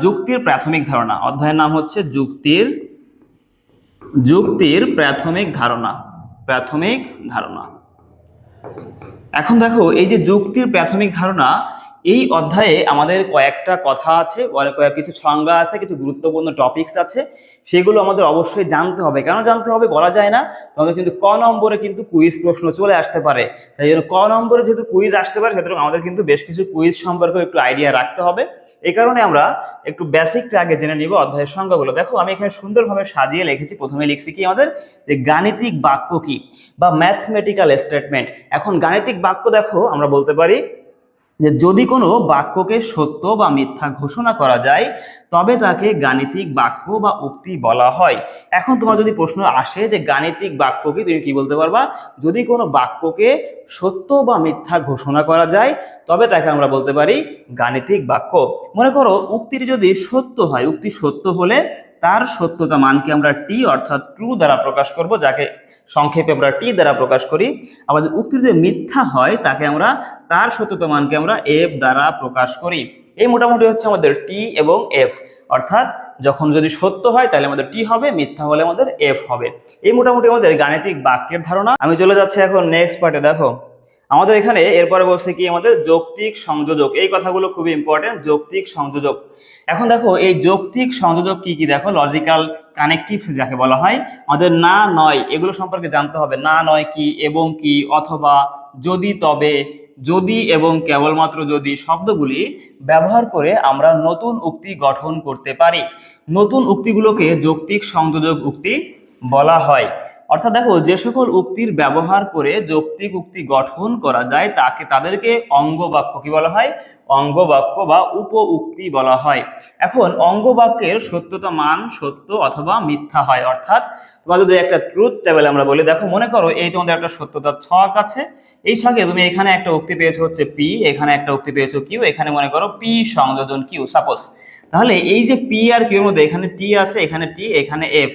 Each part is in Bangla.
যুক্তির প্রাথমিক ধারণা, অধ্যায়ের নাম হচ্ছে যুক্তির প্রাথমিক ধারণা। প্রাথমিক ধারণা। এখন দেখো, এই যে যুক্তির প্রাথমিক ধারণা, এই অধ্যায়ে আমাদের কয়েকটা কথা আছে, কিছু সংজ্ঞা আছে, কিছু গুরুত্বপূর্ণ টপিকস আছে, সেগুলো আমাদের অবশ্যই জানতে হবে। কেন জানতে হবে বলা যায় না, আমাদের কিন্তু ক নম্বরে কিন্তু কুইজ প্রশ্ন চলে আসতে পারে। তাই জন্য ক নম্বরে যেহেতু কুইজ আসতে পারে, সেহেতু আমাদের কিন্তু বেশ কিছু কুইজ সম্পর্কে একটু আইডিয়া রাখতে হবে। এই কারণে আমরা একটু বেসিকটা আগে জেনে নিব অধ্যায়ের সংজ্ঞাগুলো। দেখো, আমি এখানে সুন্দরভাবে সাজিয়ে লিখেছি। প্রথমে লিখছি কি, আমাদের যে গাণিতিক বাক্য কি বা ম্যাথমেটিক্যাল স্টেটমেন্ট। এখন গাণিতিক বাক্য দেখো, আমরা বলতে পারি যে যদি কোনো বাক্যকে সত্য বা মিথ্যা ঘোষণা করা যায়, তবে তাকে গাণিতিক বাক্য বা উক্তি বলা হয়। এখন তোমার যদি প্রশ্ন আসে যে গাণিতিক বাক্য কি, তুমি কি বলতে পারবা? যদি কোনো বাক্যকে সত্য বা মিথ্যা ঘোষণা করা যায়, তবে তাকে আমরা বলতে পারি গাণিতিক বাক্য। মনে করো, উক্তিটি যদি সত্য হয়, উক্তি সত্য হলে তার সত্যতা মানকে আমরা টি অর্থাৎ ট্রু দ্বারা প্রকাশ করব, যাকে সংক্ষেপে আমরা টি দ্বারা প্রকাশ করি। আবার উক্তি যদি মিথ্যা হয়, তাকে আমরা তার সত্যতা মানকে আমরা এফ দ্বারা প্রকাশ করি। এই মোটামুটি হচ্ছে আমাদের টি এবং এফ। অর্থাৎ যখন যদি সত্য হয় তাহলে আমাদের টি হবে, মিথ্যা হলে আমাদের এফ হবে। এই মোটামুটি আমাদের গাণিতিক বাক্যের ধারণা। আমি চলে যাচ্ছি এখন নেক্সট পার্টে। দেখো, আমাদের এখানে এরপরে বলছে কি, আমাদের যৌক্তিক সংযোজক। এই কথাগুলো খুবই ইম্পর্টেন্ট, যৌক্তিক সংযোজক। এখন দেখো, এই যৌক্তিক সংযোজক কি কি, দেখো, লজিক্যাল কানেকটিভ যাকে বলা হয়। আমাদের না নয় এগুলো সম্পর্কে জানতে হবে। না নয় কি, এবং কি, অথবা, যদি, তবে, যদি এবং কেবলমাত্র যদি শব্দগুলি ব্যবহার করে আমরা নতুন উক্তি গঠন করতে পারি। নতুন উক্তিগুলোকে যৌক্তিক সংযোজক উক্তি বলা হয়। অর্থাৎ দেখো, যে সকল উক্তির ব্যবহার করে যৌক্তিক উক্তি গঠন করা যায় তাদেরকে অঙ্গ বাক্য কি বলা হয়? অঙ্গ বাক্য বা উপ উক্তি বলা হয়। এখন অঙ্গ বাক্যের সত্যতা মান সত্য অথবা মিথ্যা হয়। অর্থাৎ তোমার যদি একটা ট্রুথ টেবিল আমরা বলি, দেখো মনে করো এই তোমাদের একটা সত্যতার ছক আছে। এই ছকে তুমি এখানে একটা উক্তি পেয়েছো হচ্ছে পি, এখানে একটা উক্তি পেয়েছো কিউ, এখানে মনে করো পি সংযোজন কিউ সাপোজ। তাহলে এই যে পি আর কিউ এর মধ্যে এখানে টি আছে, এখানে টি, এখানে এফ,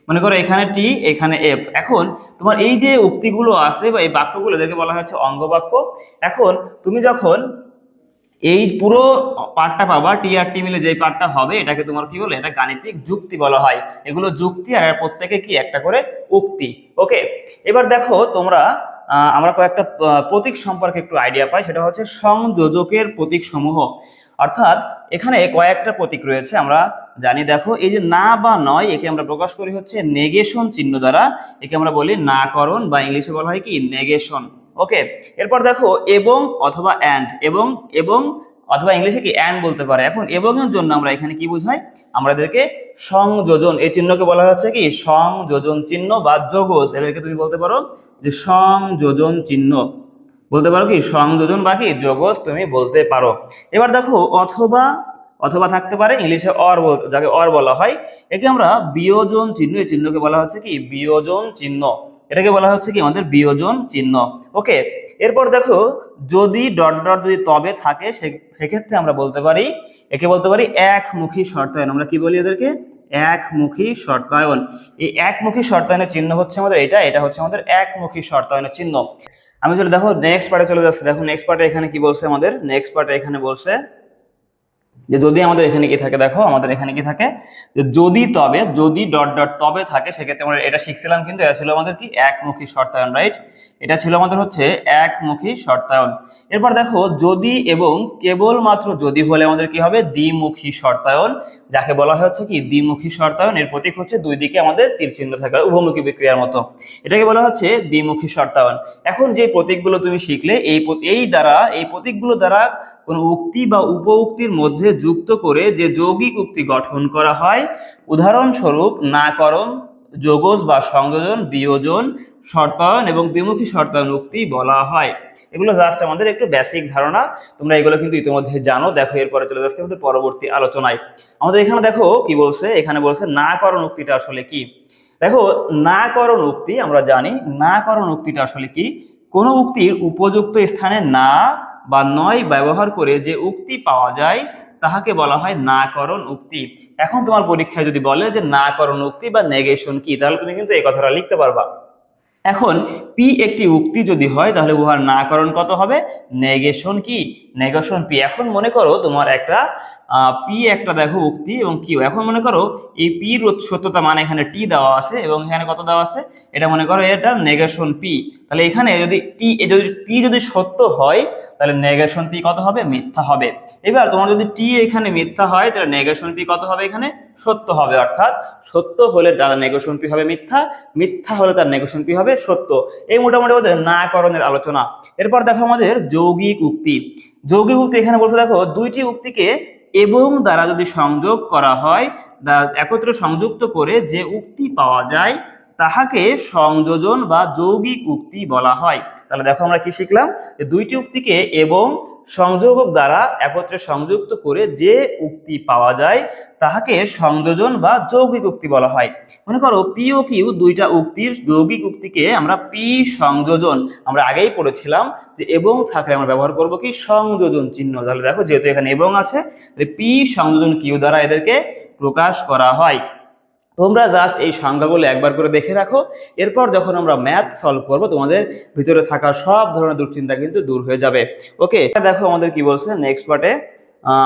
মনে করো এখানে টি, এখানে এফ। এখন তোমার এই যে উক্তিগুলো আছে বা এই বাক্যগুলো, এদেরকে বলা হচ্ছে অঙ্গ বাক্য। এখন তুমি যখন এই পুরো পার্টটা পাবা, টি আর টি মিলে যে পার্টটা হবে, এটাকে তোমার কি বলে? এটা গাণিতিক যুক্তি বলা হয়। এগুলো যুক্তি, আর প্রত্যেকে কি একটা করে উক্তি। ওকে, এবার দেখো তোমরা, আমরা কয়েকটা প্রতীক সম্পর্কে একটু আইডিয়া পাই। সেটা হচ্ছে সংযোজকের প্রতীক সমূহ। অর্থাৎ এখানে কয়েকটা প্রতীক রয়েছে আমরা জানি। দেখো, এই যে না বা নয়, একে আমরা প্রকাশ করি হচ্ছে নেগেশন চিহ্ন দ্বারা। একে আমরা বলি নাকরণ বা ইংলিশে বলা হয় কি নেগেশন। ওকে, এরপর দেখো এবং অথবা অ্যান্ড, এবং এবং অথবা ইংলিশে কি অ্যান্ড বলতে পারে। এখন এবং এর জন্য আমরা এখানে কি বুঝাই? আমরা এদেরকে সংযোজন, এই চিহ্নকে বলা হচ্ছে কি সংযোজন চিহ্ন বা যোগজ। এদেরকে তুমি বলতে পারো যে সংযোজন চিহ্ন, বলতে পারো কি সংযোজন বা কি যোগজ তুমি বলতে পারো। এবার দেখো, অথবা, অথবা থাকতে পারে ইংলিশে অর, যাকে অর বলা হয়। একে আমরা বিয়োজন চিহ্ন, এই চিহ্নকে বলা হচ্ছে কি বিয়োজন চিহ্ন। এটাকে বলা হচ্ছে কি আমাদের বিয়োজন চিহ্ন। ওকে, এরপর দেখো, যদি ডট ডট যদি তবে থাকে, সেক্ষেত্রে আমরা বলতে পারি, একে বলতে পারি একমুখী শর্তায়ন। আমরা কি বলি এদেরকে? একমুখী শর্তায়ন। এই একমুখী শর্তায়নের চিহ্ন হচ্ছে আমাদের এটা, এটা হচ্ছে আমাদের একমুখী শর্তায়নের চিহ্ন। আমি চলে দেখো নেক্সট পার্টে চলে যাচ্ছি। দেখো নেক্সট পার্টে এখানে কি বলছে আমাদের, নেক্সট পার্টে এখানে বলছে যে যদি আমাদের এখানে কি থাকে, দেখো আমাদের এখানে কি থাকে যে যদি তবে, যদি ডট ডট তবে থাকে, সেক্ষেত্রে আমরা এটা শিখছিলাম, কিন্তু এটা ছিল আমাদের কি একমুখী শর্তায়ন, রাইট? এটা ছিল আমাদের হচ্ছে একমুখী শর্তায়ন। এরপর দেখো, যদি এবং কেবলমাত্র যদি হলে আমাদের কি হবে? দ্বিমুখী শর্তায়ন, যাকে বলা হচ্ছে কি দ্বিমুখী শর্তায়ন। এর প্রতীক হচ্ছে দুই দিকে আমাদের তীর চিহ্ন থাকে, উভমুখী বিক্রিয়ার মতো। এটাকে বলা হচ্ছে দ্বিমুখী শর্তায়ন। এখন যে প্রতীকগুলো তুমি শিখলে, এই প্রতীকগুলো দ্বারা কোন উক্তি বা উপ উক্তির মধ্যে যুক্ত করে যে যৌগিক উক্তি গঠন করা হয়, উদাহরণস্বরূপ নাকরণ, যোগজ বা সংযোজন, বিয়োজন, শর্তায়ন এবং দ্বিমুখী শর্তায়ন উক্তি বলা হয়। এগুলো জাস্ট আমাদের একটু বেসিক ধারণা, তোমরা এগুলো কিন্তু ইতিমধ্যে জানো। দেখো, এরপরে চলে যাচ্ছে আমাদের পরবর্তী আলোচনায়। আমাদের এখানে দেখো কি বলছে, এখানে বলছে নাকরণ উক্তিটা আসলে কি। দেখো, নাকরণ উক্তি আমরা জানি, নাকরণ উক্তিটা আসলে কি? কোন উক্তির উপযুক্ত স্থানে না বা নয় ব্যবহার করে যে উক্তি পাওয়া যায়, তাহাকে বলা হয় নাকরণ উক্তি। এখন তোমার পরীক্ষায় যদি বলে যে নাকরণ উক্তি বা নেগেশন কি, তাহলে তুমি কিন্তু এই কথাটা লিখতে পারবা। এখন পি একটি উক্তি যদি হয় তাহলে উহার নাকরণ কত হবে? নেগেশন কি? Negation P. এখন মনে করো তোমার একটা পি একটা দেখো উক্তি এবং কিউ। এখন মনে করো এই পির সত্যতা মানে এখানে টি দেওয়া আছে এবং এখানে কত দেওয়া আছে, এটা মনে করো এটা নেগেশন পি। তাহলে এখানে যদি পি যদি সত্য হয় তাহলে নেগেশন পি কত হবে? মিথ্যা হবে। এবার তোমার যদি টি এখানে মিথ্যা হয় তাহলে নেগেশন পি কত হবে? এখানে সত্য হবে। অর্থাৎ সত্য হলে তার নেগেশন পি হবে মিথ্যা, মিথ্যা হলে তার নেগেশন পি হবে সত্য। এই মোটামুটি আমাদের নাকরণের আলোচনা। এরপর দেখো আমাদের যৌগিক উক্তি। যৌগিক উক্তি এখানে বলছে দেখো দুইটি উক্তিকে এবং দ্বারা যদি সংযোগ করা হয়, একত্রে সংযুক্ত করে যে উক্তি পাওয়া যায় তাহাকে সংযোজন বা যৌগিক উক্তি বলা হয়। তাহলে দেখো আমরা কি শিখলাম, যে দুইটি উক্তিকে এবং সংযোজক দ্বারা একত্রে সংযুক্ত করে যে উক্তি পাওয়া যায় তাহাকে সংযোজন বা যৌগিক উক্তি বলা হয়। মনে করো পি ও কিউ দুইটা উক্তির যৌগিক উক্তিকে আমরা পি সংযোজন, আমরা আগেই পড়েছিলাম যে এবং থাকলে আমরা ব্যবহার করব কি? সংযোজন চিহ্ন। তাহলে দেখো যেহেতু এখানে এবং আছে, পি সংযোজন কিউ দ্বারা এদেরকে প্রকাশ করা হয়। তোমরা জাস্ট এই সংজ্ঞাগুলো একবার করে দেখে রাখো, এরপর যখন আমরা ম্যাথ সলভ করব তোমাদের ভিতরে থাকা সব ধরনের দুশ্চিন্তা কিন্তু দূর হয়ে যাবে। ওকে, দেখো আমাদের কি বলছে নেক্সট পার্টে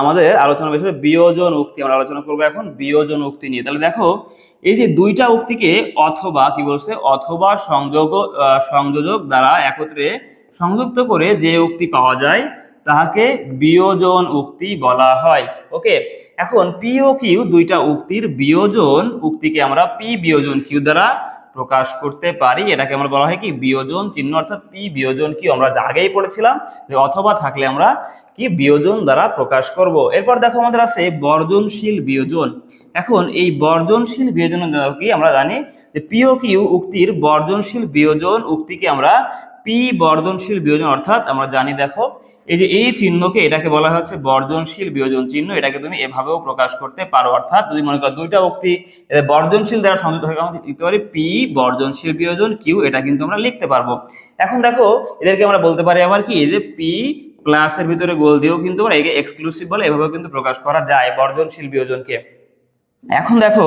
আমাদের আলোচনা বিষয় বিয়োজন উক্তি। আমরা আলোচনা করবো এখন বিয়োজন উক্তি নিয়ে। তাহলে দেখো এই যে দুইটা উক্তিকে অথবা কি বলছে, অথবা সংযোজক দ্বারা একত্রে সংযুক্ত করে যে উক্তি পাওয়া যায় তাহাকে বিয়োজন উক্তি বলা হয়। ওকে, এখন পি ও কিউ দুইটা উক্তির বিয়োজন উক্তিকে আমরা পি বিয়োজন কিউ দ্বারা প্রকাশ করতে পারি। এটাকে আমরা বলা হয় কি? বিয়োজন চিহ্ন। অর্থাৎ পি বিয়োজন কিউ আমরা আগেই পড়েছিলাম যে অথবা থাকলে আমরা কি বিয়োজন দ্বারা প্রকাশ করব। এরপর দেখো আমাদের আছে বর্জনশীল বিয়োজন। এখন এই বর্জনশীল বিয়োজন কি? আমরা জানি যে পি ও কিউ উক্তির বর্জনশীল বিয়োজন উক্তিকে আমরা পি বর্জনশীল বিয়োজন, অর্থাৎ আমরা জানি দেখো এই যে এই চিহ্নকে এটাকে বলা হচ্ছে বর্জনশীল বিয়োজন চিহ্ন। এটাকে তুমি এভাবেও প্রকাশ করতে পারো। অর্থাৎ যদি মনে করো দুইটা উক্তি বর্জনশীল দ্বারা সংযুক্ত হয়ে আমরা লিখতে পারি পি বর্জনশীল বিয়োজন কিউ, এটা কিন্তু আমরা লিখতে পারবো। এখন দেখো এদেরকে আমরা বলতে পারি আবার কি, যে পি প্লাসের ভিতরে গোল দিয়েও কিন্তু আমরা একে এক্সক্লুসিভ বলে এভাবে কিন্তু প্রকাশ করা যায় বর্জনশীল বিয়োজনকে। এখন দেখো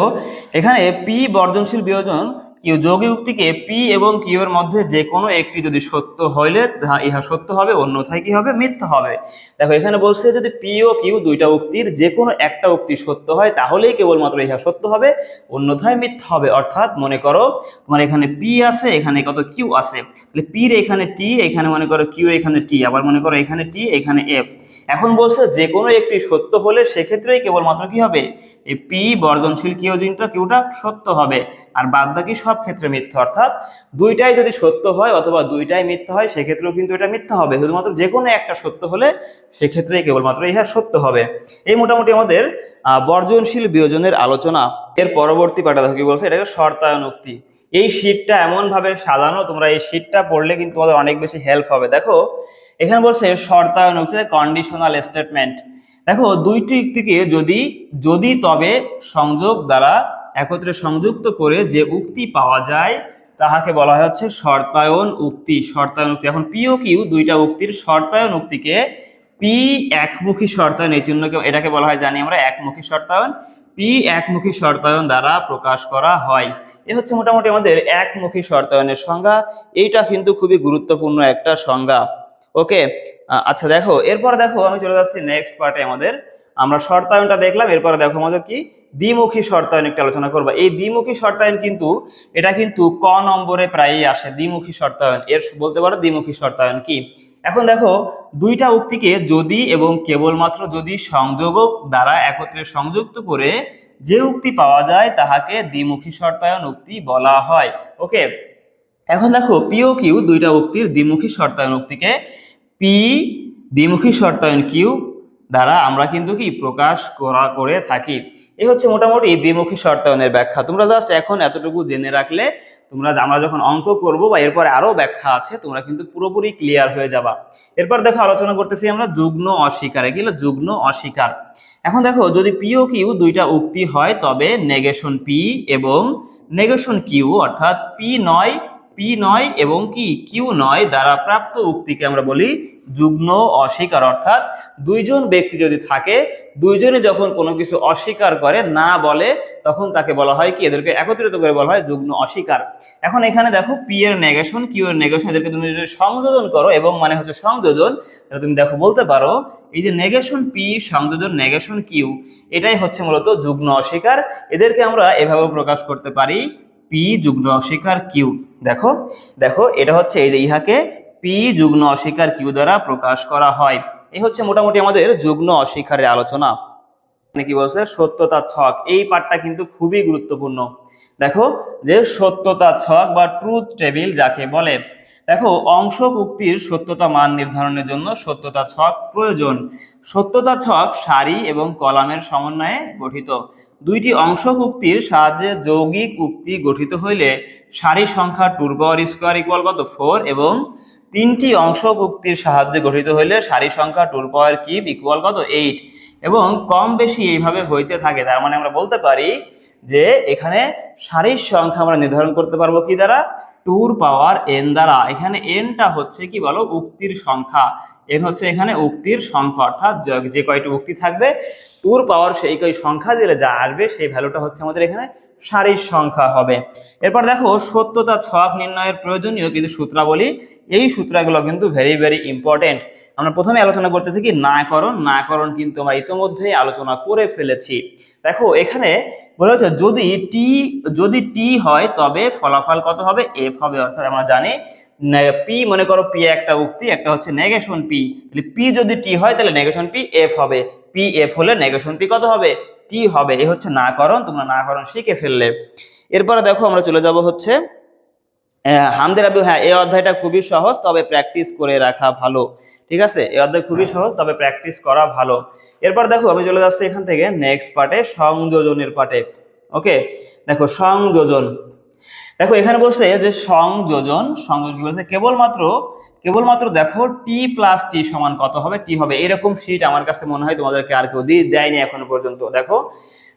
এখানে পি বর্জনশীল বিয়োজন কিউ যৌগিক উক্তিকে পি এবং কিউ এর মধ্যে যে কোনো একটি যদি সত্য হইলে ইহা সত্য হবে, অন্যথায় কি হবে? মিথ্যা হবে। দেখো এখানে বলছে যদি পি ও কিউ দুইটা উক্তির যে কোনো একটা উক্তি সত্য হয় তাহলেই কেবলমাত্র ইহা সত্য হবে, অন্যথায় মিথ্যা হবে। অর্থাৎ মনে করো তোমার এখানে পি আছে, এখানে কত কিউ আছে, তাহলে পির এখানে টি, এখানে মনে করো কিউ এখানে টি, আবার মনে করো এখানে টি এখানে এফ। এখন বলছে যে কোনো একটি সত্য হলে সেক্ষেত্রেই কেবলমাত্র কি হবে? এই পি বর্জনশীল কিউটা সত্য হবে, আর বাদ বাকি সব ক্ষেত্রে মিথ্যা। অর্থাৎ দুইটাই যদি সত্য হয় অথবা দুইটাই মিথ্যা হয় সেক্ষেত্রেও কিন্তু এটা মিথ্যা হবে। শুধুমাত্র যে কোনো একটা সত্য হলে সেক্ষেত্রেই কেবলমাত্র ইহা সত্য হবে। এই মোটামুটি আমাদের বর্জনশীল বিয়োজনের আলোচনা। এর পরবর্তী পাঠে দেখো কি বলছে, এটাকে শর্তায়ন উক্তি। এই শীটটা এমন ভাবে সাজানো, তোমরা এই শীটটা পড়লে কিন্তু তোমাদের অনেক বেশি হেল্প হবে। দেখো এখানে বলছে শর্তায়ন উক্তি, কন্ডিশনাল স্টেটমেন্ট। দেখো দুইটি উক্তিকে যদি তবে সংযোগ দ্বারা একত্রে সংযুক্ত করে যে উক্তি পাওয়া যায় তাহাকে বলা হচ্ছে শর্তায়ন উক্তি। শর্তায়ন উক্তি। এখন পি ও কিউ দুইটা উক্তির শর্তায়ন উক্তিকে পি একমুখী শর্তায়ন, এই চিহ্নকে এটাকে বলা হয় জানি আমরা একমুখী শর্তায়ন, পি একমুখী শর্তায়ন দ্বারা প্রকাশ করা হয়। এ হচ্ছে মোটামুটি আমাদের একমুখী শর্তায়নের সংজ্ঞা। এইটা কিন্তু খুবই গুরুত্বপূর্ণ একটা সংজ্ঞা। ওকে, আচ্ছা দেখো এরপর দেখো আমি চলে যাচ্ছি নেক্সট পার্টে। আমরা শর্তায়নটা দেখলাম, এরপরে দেখো আমাদের কি দ্বিমুখী শর্তায়ন একটা আলোচনা করবো। এই দ্বিমুখী শর্তায়ন কিন্তু এটা কিন্তু ক নম্বরে প্রায়ই আসে। দ্বিমুখী শর্তায়ন এর বলতে পারো দ্বিমুখী শর্তায়ন কি। এখন দেখো দুইটা উক্তিকে যদি এবং কেবলমাত্র যদি সংযোজক দ্বারা একত্রে সংযুক্ত করে যে উক্তি পাওয়া যায় তাহাকে দ্বিমুখী শর্তায়ন উক্তি বলা হয়। ওকে, এখন দেখো পি ও কিউ দুইটা উক্তির দ্বিমুখী শর্তায়ন উক্তিকে পি দ্বিমুখী শর্তায়ন কিউ দ্বারা আমরা কিন্তু কি প্রকাশ করে থাকি। এই হচ্ছে মোটামুটি দ্বিমুখী শর্তায়নের ব্যাখ্যা। তোমরা জাস্ট এখন এতটুকু জেনে রাখলে আমরা যখন অঙ্ক করব বা এরপরে আরো ব্যাখ্যা আছে তোমরা কিন্তু পুরোপুরি ক্লিয়ার হয়ে যাবা। এরপর দেখো আলোচনা করতেছি আমরা যুগ্ম অস্বীকার। কি হলো যুগ্ম অস্বীকার? এখন দেখো যদি পি ও কিউ দুইটা উক্তি হয় তবে নেগেশন পি এবং নেগেশন কিউ, অর্থাৎ পি নয় এবং কি কিউ নয় দ্বারা প্রাপ্ত উক্তিকে আমরা বলি যুগ্ম অস্বীকার। অর্থাৎ দুইজন ব্যক্তি যদি থাকে, দুইজনে যখন কোনো কিছু অস্বীকার করে, না বলে তখন তাকে বলা হয় কি, এদেরকে একত্রিত করে বলা হয় যুগ্ম অস্বীকার। এখন এখানে দেখো পি এর নেগেশন, কিউ এর নেগেশন, এদেরকে তুমি যদি সংযোজন করো, এবং মানে হচ্ছে সংযোজন, তাহলে তুমি দেখো বলতে পারো এই যে নেগেশন পি সংযোজন নেগেশন কিউ, এটাই হচ্ছে মূলত যুগ্ম অস্বীকার। এদেরকে আমরা এভাবে প্রকাশ করতে পারি পি যুগ্ম অস্বীকার কিউ। দেখো দেখো এটা হচ্ছে এই যে ইহাকে পি যুগ্ম অস্বীকার কিউ দ্বারা প্রকাশ করা হয়। এই হচ্ছে মোটামুটি আমাদের যুগ্ম অস্বীকারের আলোচনা। কি বলছে, সত্যতার ছক, এই পার্টটা কিন্তু খুবই গুরুত্বপূর্ণ। দেখো যে সত্যতার ছক বা ট্রুথ টেবিল যাকে বলে, দেখো অংশক উক্তির সত্যতা মান নির্ধারণের জন্য সত্যতা ছক প্রয়োজন। সত্যতা ছক সারি এবং কলামের সমন্বয়ে গঠিত। দুইটি অংশক উক্তির সাহায্যে যৌগিক উক্তি গঠিত হইলে সারি সংখ্যা 2^2 ইকুয়াল কত 4, এবং তিনটি অংশক উক্তির সাহায্যে গঠিত হইলে সারি সংখ্যা 2^3 ইকুয়াল কত 8, এবং কম বেশি এইভাবে হইতে থাকে। তার মানে আমরা বলতে পারি যে এখানে সারির সংখ্যা আমরা নির্ধারণ করতে পারবো কি দ্বারা, 2^n দ্বারা। এখানে nটা হচ্ছে কি বলো, উক্তির সংখ্যা। n হচ্ছে এখানে উক্তির সংখ্যা, অর্থাৎ যে কয়টি উক্তি থাকবে 2 পাওয়ার সেই কয় সংখ্যা দিলে যা আসবে সেই ভ্যালুটা হচ্ছে আমাদের এখানে সারির সংখ্যা হবে। এরপর দেখো সত্যতা ছক নির্ণয়ের প্রয়োজনীয় কিছু সূত্রাবলী। এই সূত্রগুলো কিন্তু ভেরি ভেরি ইম্পর্টেন্ট। আমরা প্রথমে আলোচনা করতেছি কি নাকরণ। নাকরণ কিন্তু আমরা ইতিমধ্যেই আলোচনা করে ফেলেছি। দেখো এখানে বলা হচ্ছে যদি টি হয় তবে ফলাফল কত হবে, এফ হবে। অর্থাৎ আমরা জানি পি, মনে করো পি একটা উক্তি, একটা হচ্ছে নেগেশন পি, তাহলে পি যদি টি হয় তাহলে নেগেশন পি এফ হবে, পি এফ হলে নেগেশন পি কত হবে, টি হবে। এই হচ্ছে নাকরণ, তোমরা নাকরণ শিখে ফেললে। এরপরে দেখো আমরা চলে যাব হচ্ছে হামদের আবু। হ্যাঁ, এই অধ্যায়টা খুবই সহজ, তবে প্র্যাকটিস করে রাখা ভালো। ঠিক আছে, এই অধ্যায় খুবই সহজ, তবে প্র্যাকটিস করা ভালো। এরপর দেখো আমি চলে যাচ্ছি এখান থেকে নেক্সট পার্টে, সংযোজনের পার্টে। ওকে, দেখো সংযোজন। দেখো এখানে বলছে যে সংযোজন কি বলছে, কেবলমাত্র দেখো টি প্লাস টি সমান কত হবে, টি হবে। এরকম শীট আমার কাছে মনে হয় তোমাদেরকে আর কেউ দেয়নি এখনো পর্যন্ত। দেখো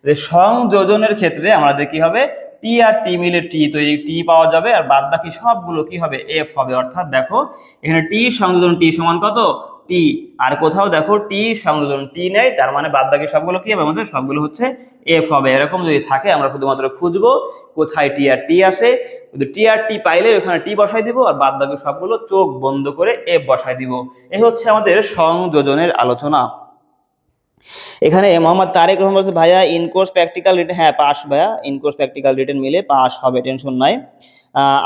যে সংযোজনের ক্ষেত্রে আমাদের কি হবে, টি আর টি মিলে টি তৈরি, টি পাওয়া যাবে, আর বাদ বাকি সবগুলো কি হবে, এফ হবে। অর্থাৎ দেখো এখানে টি সংযোজন টি সমান কত, টি, আর কোথাও দেখো টি সংযোজন টি নেই, তার মানে বাদ বাকি সবগুলো কি হবে, আমাদের সবগুলো হচ্ছে এফ হবে। এরকম যদি থাকে আমরা শুধুমাত্র খুঁজবো কোথায় টি আর টি আছে, যদি টি আর টি পাইলে ওখানে টি বসাই দিব, আর বাদ বাকি সবগুলো চোখ বন্ধ করে এফ বসাই দিব। এই হচ্ছে আমাদের সংযোজনের আলোচনা। এখানে মোহাম্মদ তারেক রহমান বলছে ভাইয়া ইনকোর্স প্র্যাকটিক্যাল রিটেন, হ্যাঁ পাস ভাইয়া, ইনকোর্স প্র্যাকটিক্যাল রিটেন মিলে পাস হবে, টেনশন নাই।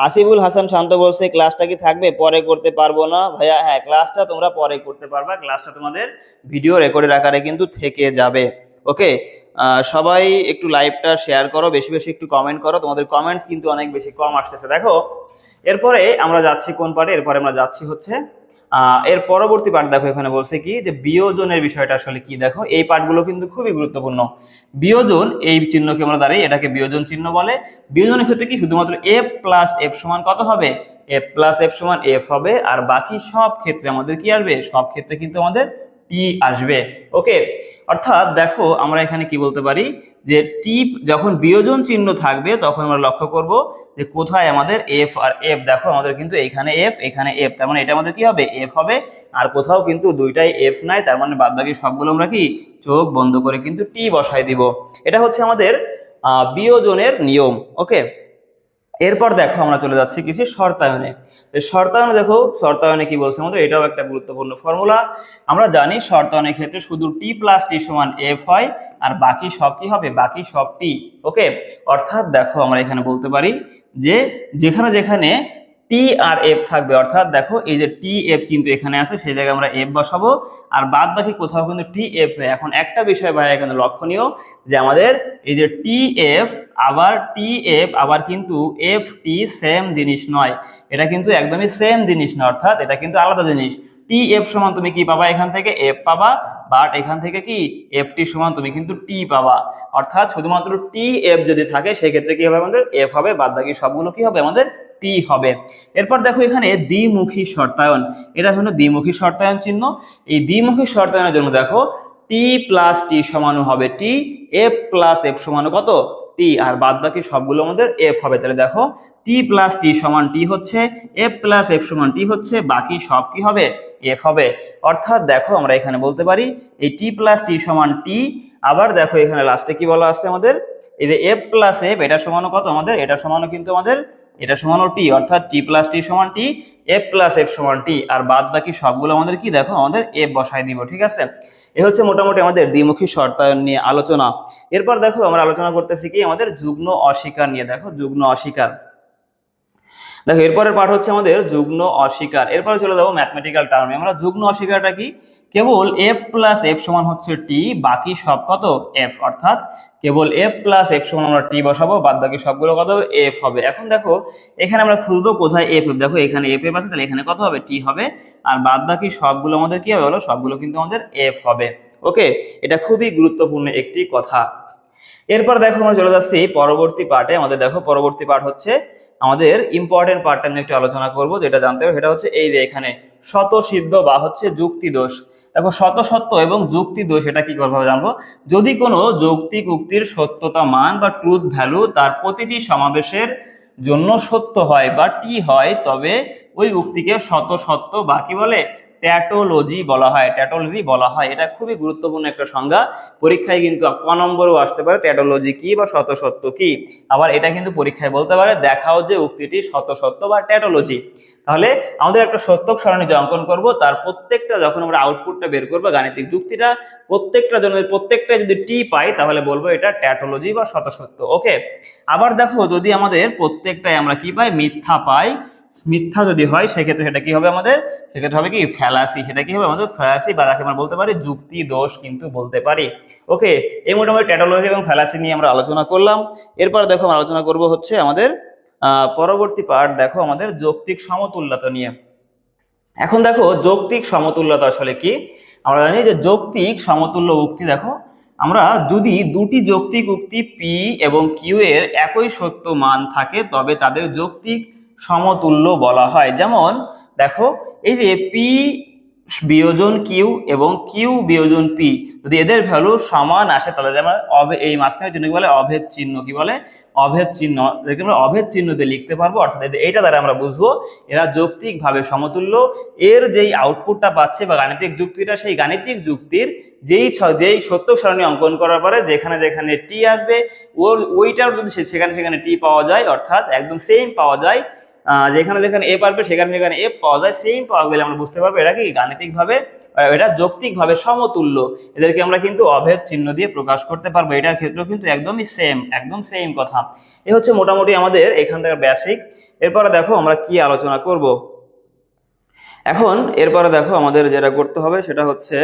আসিফুল হাসান শান্ত বলছে ক্লাসটা কি থাকবে, পরে করতে পারবো না ভাইয়া। হ্যাঁ, ক্লাসটা তোমরা পরে করতে পারবা, ক্লাসটা তোমাদের ভিডিও রেকর্ডের আকারে কিন্তু থেকে যাবে। ওকে, সবাই একটু লাইভটা শেয়ার করো, বেশি বেশি একটু কমেন্ট করো, তোমাদের কমেন্টস কিন্তু অনেক বেশি কম আসতেছে। দেখো এরপরে আমরা যাচ্ছি কোন পার্টে, এরপরে আমরা যাচ্ছি হচ্ছে এর পরবর্তী পার্ট। দেখো এখানে বলছে কি যে বিয়োজনের বিষয়টা আসলে কি। দেখো এই পার্টগুলো কিন্তু খুবই গুরুত্বপূর্ণ। বিয়োজন, এই চিহ্নকে আমরা দাঁড়িয়ে এটাকে বিয়োজন চিহ্ন বলে। বিয়োজনের ক্ষেত্রে কি শুধুমাত্র এফ প্লাস এফ সমান কত হবে, এফ প্লাস এফ সমান এফ হবে, আর বাকি সব ক্ষেত্রে আমাদের কি আসবে, সব ক্ষেত্রে কিন্তু আমাদের টি আসবে। ওকে, অর্থাৎ দেখো আমরা এখানে কি বলতে পারি যে টি যখন বিয়োজন চিহ্ন থাকবে তখন আমরা লক্ষ্য করব যে কোথায় আমাদের এফ আর এফ। দেখো আমাদের কিন্তু এখানে এফ, এখানে এফ, তার মানে এটা আমাদের কি হবে, এফ হবে। আর কোথাও কিন্তু দুইটাই এফ নাই, তার মানে বাদবাকি সবগুলো আমরা কি চোখ বন্ধ করে কিন্তু টি বসাই দিব। এটা হচ্ছে আমাদের বিয়োজনের নিয়ম। ওকে, এরপর দেখো আমরা চলে যাচ্ছি কিছু শর্তায়নে। শর্তায়নে দেখো, শর্তায়নে কি বলছে আমাদের, এটাও একটা গুরুত্বপূর্ণ ফর্মুলা। আমরা জানি শর্তায়নের ক্ষেত্রে শুধু টি প্লাস টি সমান এফ হয়, আর বাকি সব কি হবে, বাকি সব টি। ওকে, অর্থাৎ দেখো আমরা এখানে বলতে পারি যে যেখানে যেখানে টি আর এফ থাকবে, অর্থাৎ দেখো এই যে টি এফ কিন্তু এখানে আছে, সেই জায়গায় আমরা এফ বসাবো, আর বাদ বাকি কোথাও কিন্তু টি এফ নেই। এখন একটা বিষয় ভাই এখানে লক্ষণীয় যে আমাদের এই যে টি এফ আবার কিন্তু এফ টি সেম জিনিস নয়, এটা কিন্তু একদমই সেম জিনিস না, অর্থাৎ এটা কিন্তু আলাদা জিনিস। টি এফ সমান তুমি কি পাবা, এখান থেকে এফ পাবা, বাট এখান থেকে কি এফ টি সমান তুমি কিন্তু টি পাবা। অর্থাৎ শুধুমাত্র টি এফ যদি থাকে সেক্ষেত্রে কি হবে, আমাদের এফ হবে, বাদ বাকি সবগুলো কি হবে, আমাদের টি হবে। এরপর দেখো এখানে দ্বিমুখী শর্তায়ন, এটা হলো দ্বিমুখী শর্তায়ন চিহ্ন। এই দ্বিমুখী শর্তায়নের জন্য দেখো টি প্লাস টি সমান হবে টি, এফ প্লাস এফ সমান কত, টি, আর বাদ বাকি সবগুলো আমাদের এফ হবে। তাহলে দেখো টি প্লাস টি সমান টি হচ্ছে, এফ প্লাস এফ সমান টি হচ্ছে, বাকি সব কি হবে, এফ হবে। অর্থাৎ দেখো আমরা এখানে বলতে পারি এই টি প্লাস টি সমান টি, আবার দেখো এখানে লাস্টে কি বলা আছে আমাদের এই যে এফ প্লাস এফ এটা সমান কত আমাদের, এটা সমান কিন্তু আমাদের এটা সমান টি, অর্থাৎ টি প্লাস টি সমান টি, এফ প্লাস এফ সমান টি, আর বাদ বাকি সবগুলো আমাদের কি দেখো আমাদের এফ বসাই দিব। ঠিক আছে, এ হচ্ছে মোটামুটি আমাদের দ্বিমুখী শর্তায়ন নিয়ে আলোচনা। এরপর দেখো আমরা আলোচনা করতেছি কি আমাদের যুগ্ম অস্বীকার নিয়ে। দেখো যুগ্ম অস্বীকার, দেখো এরপরের পাঠ হচ্ছে আমাদের যুগ্ম অস্বীকার। এরপরে চলে যাবো ম্যাথমেটিক্যাল টার্মে। আমরা যুগ্ম অস্বীকারটা কি, কেবল এফ প্লাস এফ সমান হচ্ছে টি, বাকি সব কত এফ, অর্থাৎ কেবল এফ প্লাস এফ সমান আমরা টি বসাবো, বাদ বাকি সবগুলো কত এফ হবে। এখন দেখো এখানে আমরা খুঁজবো কোথায় এফ এফ, দেখো এখানে এফ এফ আছে, তাহলে এখানে কত হবে টি হবে, আর বাদ বাকি সবগুলো আমাদের কি হবে বলো, সবগুলো কিন্তু আমাদের এফ হবে। ওকে, এটা খুবই গুরুত্বপূর্ণ একটি কথা। এরপর দেখো আমরা চলে যাচ্ছি পরবর্তী পার্টে। আমাদের দেখো পরবর্তী পার্ট হচ্ছে আমাদের ইম্পর্টেন্ট পার্টটা নিয়ে একটু আলোচনা করব, যেটা জানতে হবে সেটা হচ্ছে এই যে এখানে স্বতঃসিদ্ধ বা হচ্ছে যুক্তি দোষ। দেখো স্বতঃসত্য এবং যুক্তি দোষ এটা কি ভাবে জানবো, যদি কোনো যৌক্তিক উক্তির সত্যতা মান বা ট্রুথ ভ্যালু তার প্রতিটি সমাবেশের জন্য সত্য হয় বা টি হয়, তবে ওই উক্তিকে স্বতঃসত্য বা কি বলে ট্যাটোলজি বলা হয়, ট্যাটোলজি বলা হয়। এটা খুবই গুরুত্বপূর্ণ একটা সংজ্ঞা, পরীক্ষায় কিন্তু ক নম্বরও আসতে পারে ট্যাটোলজি কি বা স্বতঃসত্য কি। আবার এটা কিন্তু পরীক্ষায় বলতে পারে দেখাও যে উক্তিটি স্বতঃসত্য বা ট্যাটোলজি। তাহলে আমাদের একটা সত্যক সারণী যে অঙ্কন করব, তার প্রত্যেকটা যখন আমরা আউটপুটটা বের করবো গাণিতিক যুক্তিটা, প্রত্যেকটা জন্য প্রত্যেকটা যদি টি পাই তাহলে বলবো এটা ট্যাটোলজি বা স্বতঃসত্য। ওকে, আবার দেখো যদি আমাদের প্রত্যেকটাই আমরা কি পাই, মিথ্যা পাই, মিথ্যা যদি হয় সেক্ষেত্রে সেটা কি হবে আমাদের, সেক্ষেত্রে হবে কি ফ্যালাসি, সেটা কি হবে আমাদের ফ্যালাসি, বা তাকে আমরা বলতে পারি যুক্তি দোষ কিন্তু বলতে পারি। ওকে, এই মোটামুটি ট্যাটোলজি এবং ফ্যালাসি নিয়ে আমরা আলোচনা করলাম। এরপর দেখো আমরা আলোচনা করব হচ্ছে আমাদের পরবর্তী পার্ট, দেখো আমাদের যৌক্তিক সমতুল্যতা নিয়ে। এখন দেখো যৌক্তিক সমতুল্যতা আসলে কি, আমরা জানি যে যৌক্তিক সমতুল্য উক্তি, দেখো আমরা যদি দুটি যৌক্তিক উক্তি পি এবং কিউ এর একই সত্য মান থাকে তবে তাদের যৌক্তিক সমতুল্য বলা হয়। যেমন দেখো এই যে পি বিয়োজন কিউ এবং কিউ বিয়োজন পি, যদি এদের ভ্যালু সমান আসে তাহলে আমরা এই মাঝখানের চিহ্ন কি বলে, অভেদ চিহ্ন কি বলে, অভেদ চিহ্ন, আমরা অভেদ চিহ্ন দিয়ে লিখতে পারবো। অর্থাৎ এইটা দ্বারা আমরা বুঝবো এরা যৌক্তিকভাবে সমতুল্য। এর যেই আউটপুটটা পাচ্ছে বা গাণিতিক যুক্তিটা, সেই গাণিতিক যুক্তির যেই সত্য সারণী অঙ্কন করার পরে যেখানে যেখানে টি আসবে ওইটার যদি সেখানে সেখানে টি পাওয়া যায়, অর্থাৎ একদম সেম পাওয়া যায়, যেখানে যেখানে এফ আসবে সেখানে সেখানে এফ পাওয়া যায়, সেম পাওয়া গেলে আমরা বুঝতে পারবো এটা কি গাণিতিক ভাবে, এটা যৌক্তিক ভাবে সমতুল্য। এদেরকে আমরা কিন্তু অভেদ চিহ্ন দিয়ে প্রকাশ করতে পারবো। এটার ক্ষেত্রেও কিন্তু একদমই সেম, একদম সেম কথা। এ হচ্ছে মোটামুটি আমাদের এখান থেকে বেসিক। এরপরে দেখো আমরা কি আলোচনা করব। এখন এরপরে দেখো আমাদের যেটা করতে হবে সেটা হচ্ছে,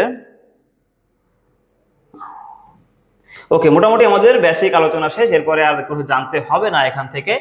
ওকে মোটামুটি আমাদের বেসিক আলোচনা শেষ। এরপরে আর কিছু জানতে হবে না এখান থেকে।